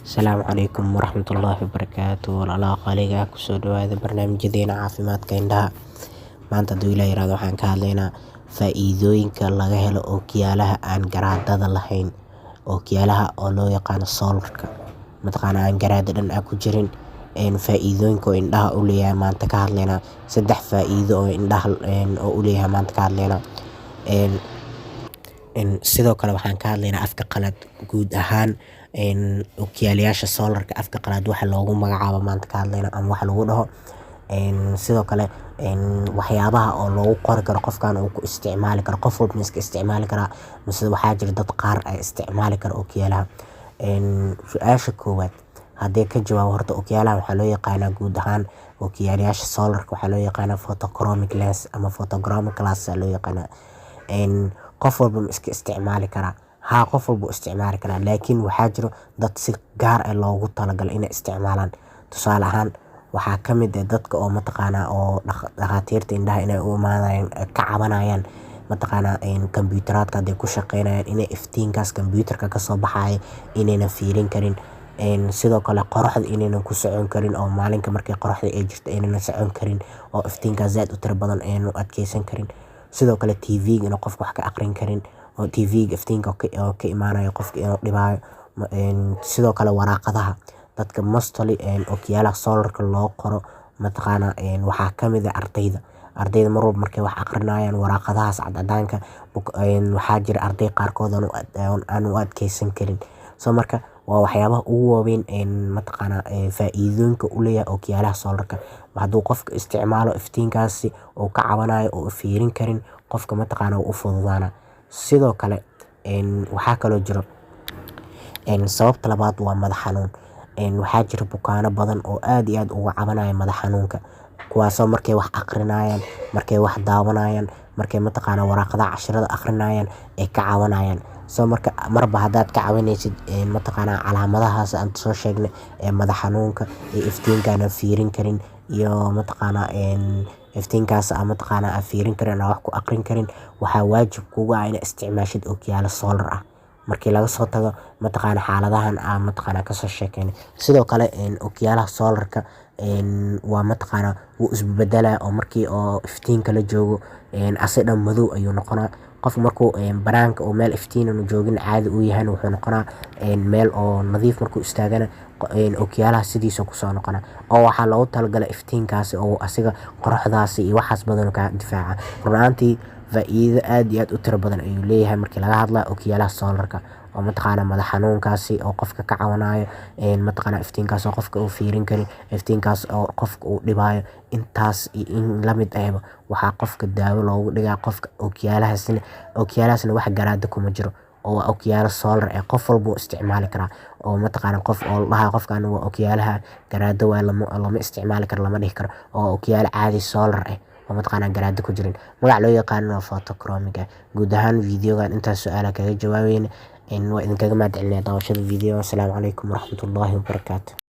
Asalaamu calaykum waraxmatullaahi wabarakaatu. Walaalaha qaaliga ah kusoo dhawaada barnaamijyadeena caafimaadka indhaha. Maanta hadduu Ilaahay yiraahdo waxaan ka hadlaynaa faa'iidooyinka laga helo ookiyaalaha aan garaadada lahayn. Ookiyaalaha oo loo yaqaano solarka, mataqaanaa aan garaada dhan ku jirin. Faa'iidooyinka oo indhaha u leeyahay maanta ka hadlaynaa. 3 faa'iido oo indhaha oo u leeyahay maanta ka hadlaynaa. Sidoo kale waxaan ka hadlaynaa afka qalaad guud ahaan ookiyaalayaasha solarka afka qalaad waxa loogu magacaabo maanta ka hadlaynaa ama waxa lagu dhaho. Sidoo kale waxyaabaha oo loogu qori karo qofkan uu ku isticmaali karo, qof walba iska isticmaali karaa, mise waxaa jira dad qaar ay isticmaali karo ookiyaalaha. Su'aasha koowaad haddii ka jawaabo, horta ookiyaalaha waxaa loo yaqaanaa guud ahaan ookiyaalayaasha solarka waxaa loo yaqaanaa photochromic lens ama photochromic glass loo yaqaanaa. Qof walba iska isticmaali karaa, qof walba isticmaali karaa, laakiin waxaa jiro dad si gaar ah loogu talagalay inay isticmaalaan. Tusaale ahaan waxaa ka mid ah dadka oo mataqaanaa oo dhakhaatiirta indhaha inay u imaanayaan ka cabanayaan mataqaanaa kombiyuuteraadka hadday ku shaqeynayaan inay iftiinkaas kombiyuutarka ka soo baxaya inayna fiirin karin. Sidoo kale qoraxda inaynan ku socon karin oo maalinka markay qoraxda ay jirto inayna socon karin oo iftiinkaas zaad u tiro badan aynu adkeysan karin. Sidoo kale TV inuu qofka wax ka aqrin karin oo TV iftiinka oo ka imaanayo qofka inuu dhibaayo. Sidoo kale waraaqadaha dadka mostly ookiyaalaha solarka loo qoro mataqaanaa waxaa ka mid ah ardayda mar walba markay wax aqrinayaan waraaqadahaas cadcadaanka waxaa jira arday qaarkood aan u adkeysan karin. Marka waa waxyaabaha ugu waaweyn mataqaanaa faa'iidooyinka u leeyahay ookiyaalaha solarka. Hadduu qofka isticmaalo iftiinkaasi oo ka cabanayo oo fiirin karin, qofka mataqaanaa u fududaana. Sidoo kale waxaa kaloo jiro sababta labaad waa madax xanuun. Waxaa jira bukaano badan oo aad iyo aad uga cabanaya madax xanuunka, kuwaasoo markay wax aqrinayaan, markay wax daawanayaan, markay mataqaanaa waraaqadaha casharada aqrinayaan ay ka cabanayaan. Marka marba haddaad ka cabanaysid mataqaanaa calaamadahaas aan soo sheegnay madax xanuunka iyo iftiinkaan fiirin karin iyo mataqaanaa iftiinkaas mataqaanaa aan fiirin karin wax ku aqrin karin, waxaa waajib kugu ah inaad isticmaashid ookiyaalo solar ah. Markii laga soo tago mataqaanaa xaaladahan aan mataqaanaa ka soo sheekeynay. Sidoo kale ookiyaalaha solarka waa mataqaanaa wuu isbeddelaa oo markii oo iftiinka la joogo asii dhan madow ayuu noqonaa. Qof markuu banaanka oo meel iftiin aanu joogin caadi u yahay wuxuu noqonaa meel oo nadiif markuu istaagana ookiyaalaha sidiisa ku soo noqonaa. Oo waxaa loogu talagalay iftiinkaasi oo asiga qoraxdaasi iyo waxaas badan ka difaaca. Run ahaantii faa'iido aad iyo aad u tiro badan ayuu leeyahay markii laga hadlayo ookiyaalaha solarka oo mataqaanaa madax xanuunkaasi oo qofka ka cabanayo, mataqaanaa iftiinkaas oo qofka uu fiirin karin, iftiinkaas oo qofka uu dhibaayo. Intaas iyo in la mid ah waxaa qofka daawo loogu dhigaa qofka ookiyaalahaasna wax garaada kuma jiro oo waa ookiyaalo solar qof walba isticmaali karaa. Oo mataqaanaa qof oo dhaha qofkan waa ookiyaalaha garaada waa lama isticmaali karo lama dhihi karo oo ookiyaalo caadi solar oo mataqaanaa garaada ku jirin. Magac loo yaqaano waa photochromic. Guud ahaan videogan intaas su'aalaha kaga jawaabayna waa idinkaga mahadcelinaya daawashada video. Asalaamu calaykum waraxmatullaahi wabarakaatu.